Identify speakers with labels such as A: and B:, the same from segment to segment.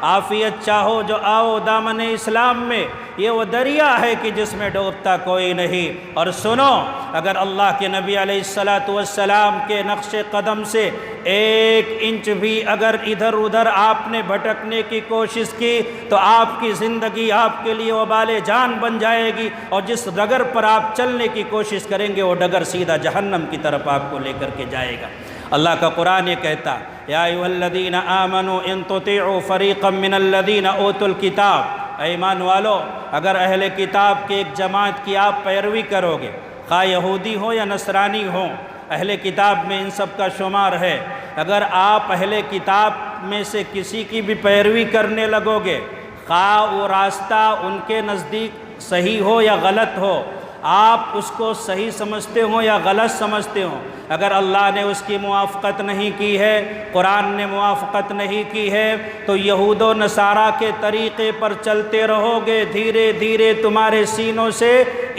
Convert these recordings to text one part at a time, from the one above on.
A: عافیت چاہو جو آؤ دامن اسلام میں، یہ وہ دریا ہے کہ جس میں ڈوبتا کوئی نہیں۔ اور سنو، اگر اللہ کے نبی علیہ السلام کے نقش قدم سے 1 انچ بھی اگر ادھر ادھر آپ نے بھٹکنے کی کوشش کی تو آپ کی زندگی آپ کے لیے وبال جان بن جائے گی، اور جس ڈگر پر آپ چلنے کی کوشش کریں گے وہ ڈگر سیدھا جہنم کی طرف آپ کو لے کر کے جائے گا۔ اللہ کا قرآن یہ کہتا، یا ایھا الذین آمنوا ان تطیعوا فریقا من الذین اوتوا الکتاب، اے ایمان والو، اگر اہل کتاب کی ایک جماعت کی آپ پیروی کرو گے، خواہ یہودی ہو یا نصرانی ہو، اہل کتاب میں ان سب کا شمار ہے، اگر آپ اہل کتاب میں سے کسی کی بھی پیروی کرنے لگو گے، خواہ وہ راستہ ان کے نزدیک صحیح ہو یا غلط ہو، آپ اس کو صحیح سمجھتے ہوں یا غلط سمجھتے ہوں، اگر اللہ نے اس کی موافقت نہیں کی ہے، قرآن نے موافقت نہیں کی ہے، تو یہود و نصارہ کے طریقے پر چلتے رہو گے، دھیرے دھیرے تمہارے سینوں سے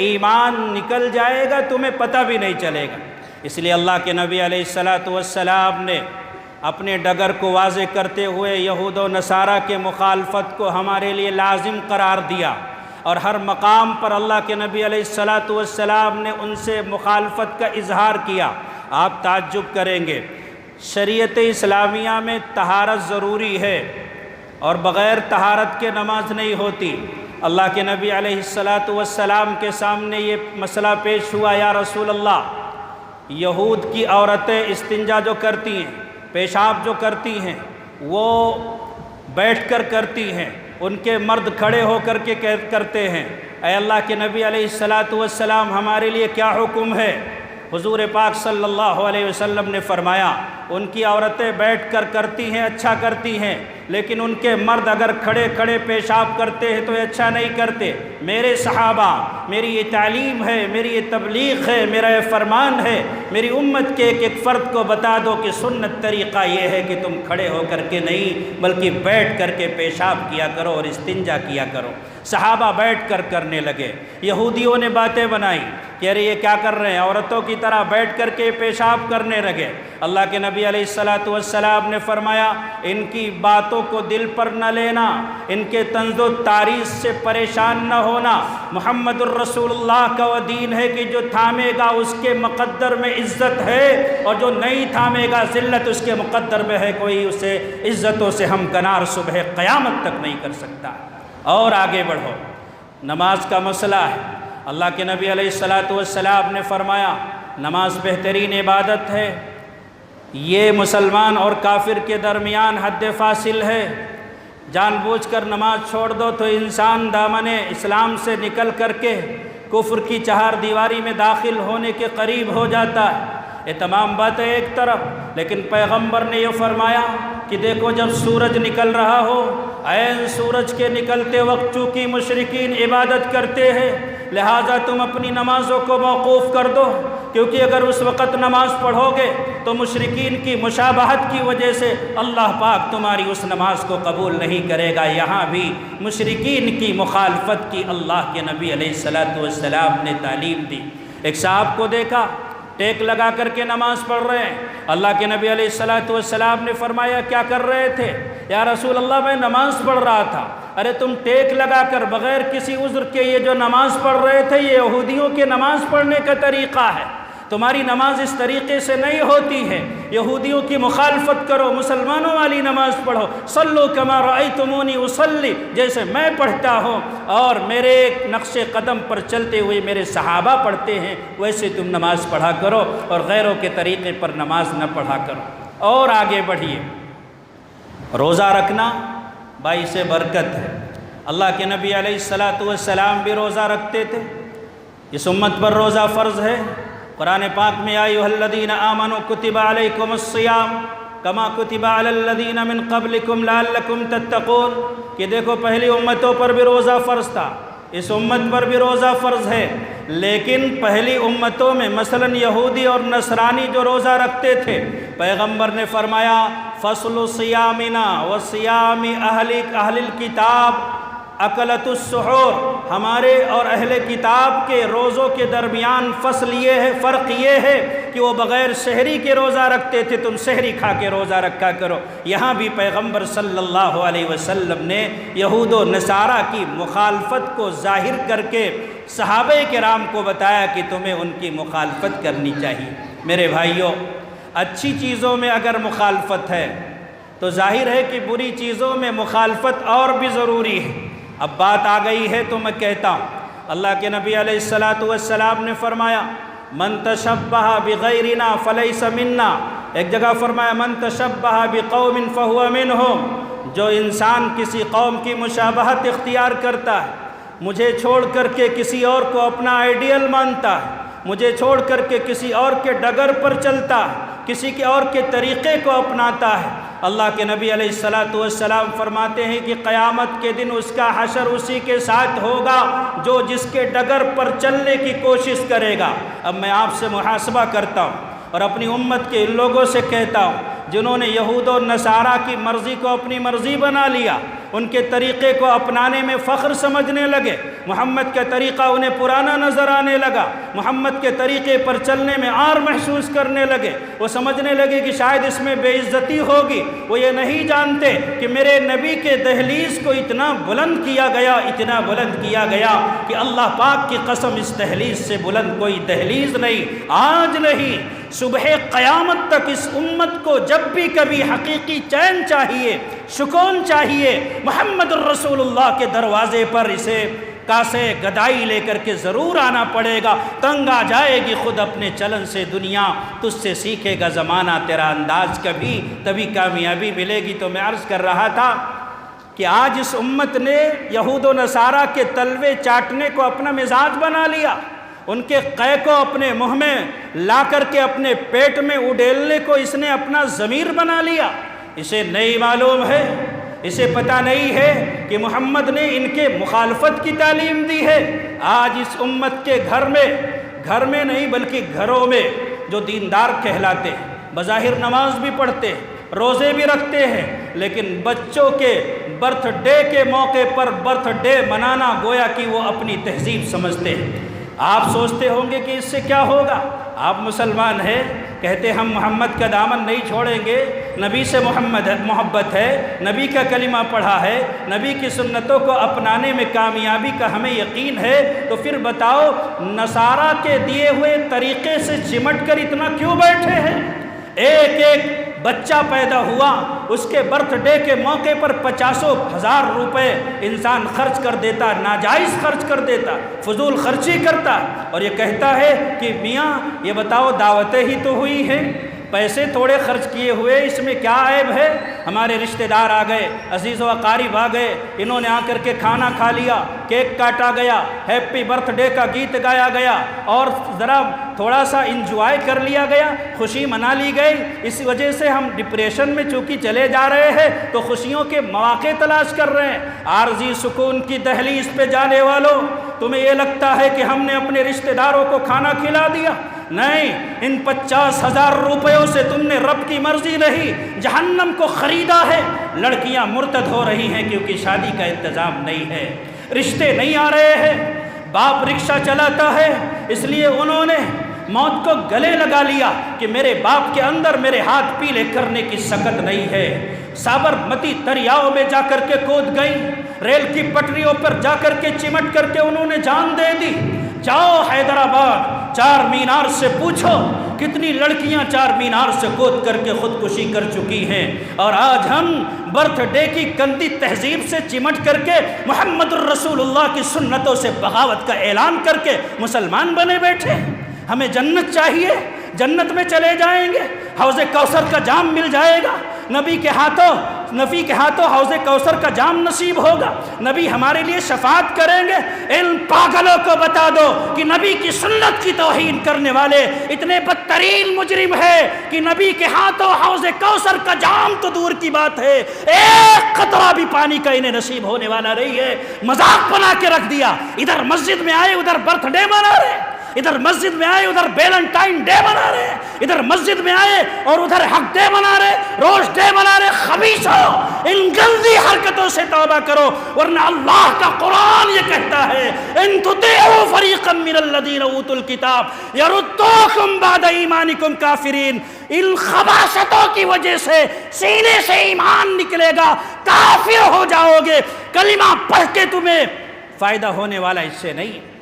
A: ایمان نکل جائے گا، تمہیں پتہ بھی نہیں چلے گا۔ اس لیے اللہ کے نبی علیہ السلام نے اپنے ڈگر کو واضح کرتے ہوئے یہود و نصارہ کے مخالفت کو ہمارے لیے لازم قرار دیا، اور ہر مقام پر اللہ کے نبی علیہ السلام نے ان سے مخالفت کا اظہار کیا۔ آپ تعجب کریں گے، شریعت اسلامیہ میں طہارت ضروری ہے، اور بغیر طہارت کے نماز نہیں ہوتی۔ اللہ کے نبی علیہ السلام کے سامنے یہ مسئلہ پیش ہوا، یا رسول اللہ، یہود کی عورتیں استنجا جو کرتی ہیں، پیشاب جو کرتی ہیں، وہ بیٹھ کر کرتی ہیں، ان کے مرد کھڑے ہو کر کے کرتے ہیں۔ اے اللہ کے نبی علیہ السلام، ہمارے لیے کیا حکم ہے؟ حضور پاک صلی اللہ علیہ وسلم نے فرمایا، ان کی عورتیں بیٹھ کر کرتی ہیں، اچھا کرتی ہیں، لیکن ان کے مرد اگر کھڑے کھڑے پیشاب کرتے ہیں تو یہ اچھا نہیں کرتے۔ میرے صحابہ، میری یہ تعلیم ہے، میری یہ تبلیغ ہے، میرا یہ فرمان ہے، میری امت کے ایک ایک فرد کو بتا دو کہ سنت طریقہ یہ ہے کہ تم کھڑے ہو کر کے نہیں بلکہ بیٹھ کر کے پیشاب کیا کرو اور استنجا کیا کرو۔ صحابہ بیٹھ کر کرنے لگے، یہودیوں نے باتیں بنائی کہ ارے یہ کیا کر رہے ہیں، عورتوں کی طرح بیٹھ کر کے پیشاب کرنے لگے۔ اللہ کے نبی علیہ السلام نے فرمایا، ان کی باتوں کو دل پر نہ لینا، ان کے طنز و تعریض سے پریشان نہ ہونا۔ محمد الرسول اللہ کا وہ دین ہے کہ جو تھامے گا اس کے مقدر میں عزت ہے، اور جو نہیں تھامے گا ذلت اس کے مقدر میں ہے، کوئی اسے عزتوں سے ہمکنار صبح قیامت تک نہیں کر سکتا۔ اور آگے بڑھو، نماز کا مسئلہ ہے۔ اللہ کے نبی علیہ السلام نے فرمایا، نماز بہترین عبادت ہے، یہ مسلمان اور کافر کے درمیان حد فاصل ہے۔ جان بوجھ کر نماز چھوڑ دو تو انسان دامن اسلام سے نکل کر کے کفر کی چہار دیواری میں داخل ہونے کے قریب ہو جاتا ہے۔ یہ تمام باتیں ایک طرف، لیکن پیغمبر نے یہ فرمایا کہ دیکھو جب سورج نکل رہا ہو، عین سورج کے نکلتے وقت چونکہ مشرکین عبادت کرتے ہیں، لہٰذا تم اپنی نمازوں کو موقوف کر دو، کیونکہ اگر اس وقت نماز پڑھو گے تو مشرکین کی مشابہت کی وجہ سے اللہ پاک تمہاری اس نماز کو قبول نہیں کرے گا۔ یہاں بھی مشرکین کی مخالفت کی اللہ کے نبی علیہ السلام نے تعلیم دی۔ ایک صاحب کو دیکھا ٹیک لگا کر کے نماز پڑھ رہے ہیں، اللہ کے نبی علیہ السلام نے فرمایا، کیا کر رہے تھے؟ یا رسول اللہ، میں نماز پڑھ رہا تھا۔ ارے تم ٹیک لگا کر بغیر کسی عذر کے یہ جو نماز پڑھ رہے تھے، یہ یہودیوں کے نماز پڑھنے کا طریقہ ہے، تمہاری نماز اس طریقے سے نہیں ہوتی ہے۔ یہودیوں کی مخالفت کرو، مسلمانوں والی نماز پڑھو۔ صلو کما رأیتمونی اصلی، جیسے میں پڑھتا ہوں اور میرے نقش قدم پر چلتے ہوئے میرے صحابہ پڑھتے ہیں، ویسے تم نماز پڑھا کرو، اور غیروں کے طریقے پر نماز نہ پڑھا کرو۔ اور آگے بڑھیے، روزہ رکھنا باعث برکت ہے۔ اللہ کے نبی علیہ السلام بھی روزہ رکھتے تھے، اس امت پر روزہ فرض ہے۔ قرآن پاک میں یا ایھا الذین آمنوا کتب علیکم الصیام کما کتب علی الذین من قبلکم لعلکم تتقون، کہ دیکھو پہلی امتوں پر بھی روزہ فرض تھا، اس امت پر بھی روزہ فرض ہے، لیکن پہلی امتوں میں مثلا یہودی اور نصرانی جو روزہ رکھتے تھے، پیغمبر نے فرمایا فصل صیامنا وصیام اہل الکتاب اکلت السحور، ہمارے اور اہل کتاب کے روزوں کے درمیان فصل یہ ہے، فرق یہ ہے کہ وہ بغیر سحری کے روزہ رکھتے تھے، تم سحری کھا کے روزہ رکھا کرو۔ یہاں بھی پیغمبر صلی اللہ علیہ وسلم نے یہود و نصارہ کی مخالفت کو ظاہر کر کے صحابہ کرام کو بتایا کہ تمہیں ان کی مخالفت کرنی چاہیے۔ میرے بھائیوں، اچھی چیزوں میں اگر مخالفت ہے تو ظاہر ہے کہ بری چیزوں میں مخالفت اور بھی ضروری ہے۔ اب بات آ گئی ہے تو میں کہتا ہوں، اللہ کے نبی علیہ السلام نے فرمایا من تشبہ بغیرنا فلیس منا، ایک جگہ فرمایا من تشبہ بقوم فہو منہم، جو انسان کسی قوم کی مشابہت اختیار کرتا ہے، مجھے چھوڑ کر کے کسی اور کو اپنا آئیڈیل مانتا ہے، مجھے چھوڑ کر کے کسی اور کے ڈگر پر چلتا ہے، کسی کے اور کے طریقے کو اپناتا ہے، اللہ کے نبی علیہ السلام فرماتے ہیں کہ قیامت کے دن اس کا حشر اسی کے ساتھ ہوگا جو جس کے ڈگر پر چلنے کی کوشش کرے گا۔ اب میں آپ سے محاسبہ کرتا ہوں اور اپنی امت کے ان لوگوں سے کہتا ہوں جنہوں نے یہود و نصارہ کی مرضی کو اپنی مرضی بنا لیا، ان کے طریقے کو اپنانے میں فخر سمجھنے لگے، محمد کا طریقہ انہیں پرانا نظر آنے لگا، محمد کے طریقے پر چلنے میں عار محسوس کرنے لگے، وہ سمجھنے لگے کہ شاید اس میں بے عزتی ہوگی۔ وہ یہ نہیں جانتے کہ میرے نبی کے دہلیز کو اتنا بلند کیا گیا کہ اللہ پاک کی قسم اس دہلیز سے بلند کوئی دہلیز نہیں، آج نہیں، صبح قیامت تک اس امت کو جب بھی کبھی حقیقی چین چاہیے، سکون چاہیے، محمد الرسول اللہ کے دروازے پر اسے کاسے گدائی لے کر کے ضرور آنا پڑے گا۔ تنگ آ جائے گی خود اپنے چلن سے دنیا، تجھ سے سیکھے گا زمانہ تیرا انداز کبھی، تبھی کامیابی ملے گی۔ تو میں عرض کر رہا تھا کہ آج اس امت نے یہود و نصارہ کے تلوے چاٹنے کو اپنا مزاج بنا لیا، ان کے قے کو اپنے منہ میں لا کر کے اپنے پیٹ میں اڈیلنے کو اس نے اپنا ضمیر بنا لیا۔ اسے نہیں معلوم ہے، اسے پتہ نہیں ہے کہ محمد نے ان کے مخالفت کی تعلیم دی ہے۔ آج اس امت کے گھر میں نہیں بلکہ گھروں میں جو دیندار کہلاتے ہیں، بظاہر نماز بھی پڑھتے ہیں، روزے بھی رکھتے ہیں، لیکن بچوں کے برتھ ڈے کے موقع پر برتھ ڈے منانا گویا کہ وہ اپنی تہذیب سمجھتے ہیں۔ آپ سوچتے ہوں گے کہ اس سے کیا ہوگا؟ آپ مسلمان ہیں، کہتے ہم محمد کا دامن نہیں چھوڑیں گے، نبی سے محبت ہے، نبی کا کلمہ پڑھا ہے، نبی کی سنتوں کو اپنانے میں کامیابی کا ہمیں یقین ہے، تو پھر بتاؤ نصارہ کے دیے ہوئے طریقے سے چمٹ کر اتنا کیوں بیٹھے ہیں؟ ایک بچہ پیدا ہوا، اس کے برتھ ڈے کے موقع پر 50,000 روپے انسان خرچ کر دیتا، ناجائز خرچ کر دیتا، فضول خرچی کرتا، اور یہ کہتا ہے کہ میاں یہ بتاؤ دعوتیں ہی تو ہوئی ہیں، پیسے تھوڑے خرچ کیے ہوئے اس میں کیا عیب ہے؟ ہمارے رشتہ دار آ گئے، عزیز و اقارب آ گئے، انہوں نے آ کر کے کھانا کھا لیا، کیک کاٹا گیا، ہیپی برتھ ڈے کا گیت گایا گیا، اور ذرا تھوڑا سا انجوائے کر لیا گیا، خوشی منا لی گئی۔ اس وجہ سے ہم ڈپریشن میں چونکہ چلے جا رہے ہیں تو خوشیوں کے مواقع تلاش کر رہے ہیں۔ عارضی سکون کی دہلیز پہ جانے والوں، تمہیں یہ لگتا ہے کہ ہم نے اپنے رشتہ داروں کو کھانا کھلا دیا؟ نہیں، ان 50,000 روپیوں سے تم نے رب کی مرضی نہیں، جہنم کو خریدا ہے۔ لڑکیاں مرتد ہو رہی ہیں کیونکہ شادی کا انتظام نہیں ہے، رشتے نہیں آ رہے ہیں، باپ رکشہ چلاتا ہے اس لیے انہوں نے موت کو گلے لگا لیا کہ میرے باپ کے اندر میرے ہاتھ پیلے کرنے کی سکت نہیں ہے۔ سابرمتی دریاؤں میں جا کر کے کود گئی، ریل کی پٹریوں پر جا کر کے چمٹ کر کے انہوں نے جان دے دی۔ جاؤ حیدرآباد چار مینار سے پوچھو کتنی لڑکیاں چار مینار سے کود کر کے خودکشی کر چکی ہیں، اور آج ہم برتھ ڈے کی گندی تہذیب سے چمٹ کر کے محمد الرسول اللہ کی سنتوں سے بغاوت کا اعلان کر کے مسلمان بنے بیٹھے۔ ہمیں جنت چاہیے، جنت میں چلے جائیں گے، حوض کوثر کا جام مل جائے گا، نبی کے ہاتھوں حوض کوثر کا جام نصیب ہوگا، نبی ہمارے لیے شفاعت کریں گے۔ ان پاگلوں کو بتا دو کہ نبی کی سنت کی توہین کرنے والے اتنے بدترین مجرم ہے کہ نبی کے ہاتھوں حوض کوثر کا جام تو دور کی بات ہے، ایک قطرہ بھی پانی کا انہیں نصیب ہونے والا نہیں ہے۔ مذاق بنا کے رکھ دیا، ادھر مسجد میں آئے ادھر برتھ ڈے منا رہے۔ ادھر مسجد میں آئے ادھر ویلنٹائن ڈے منا رہے، ادھر مسجد میں آئے اور ادھر حق ڈے منا رہے، روز ڈے منا رہے۔ خبیثو، ان گندی حرکتوں سے توبہ کرو، ورنہ اللہ کا قرآن یہ کہتا ہے ان تطیعوا فریقا من الذین اوتوا الکتاب یردوکم بعد ایمانکم کافرین۔ ان خباثتوں کی وجہ سے سینے سے ایمان نکلے گا، کافر ہو جاؤ گے۔ کلمہ پڑھ کے تمہیں فائدہ ہونے والا اس سے نہیں۔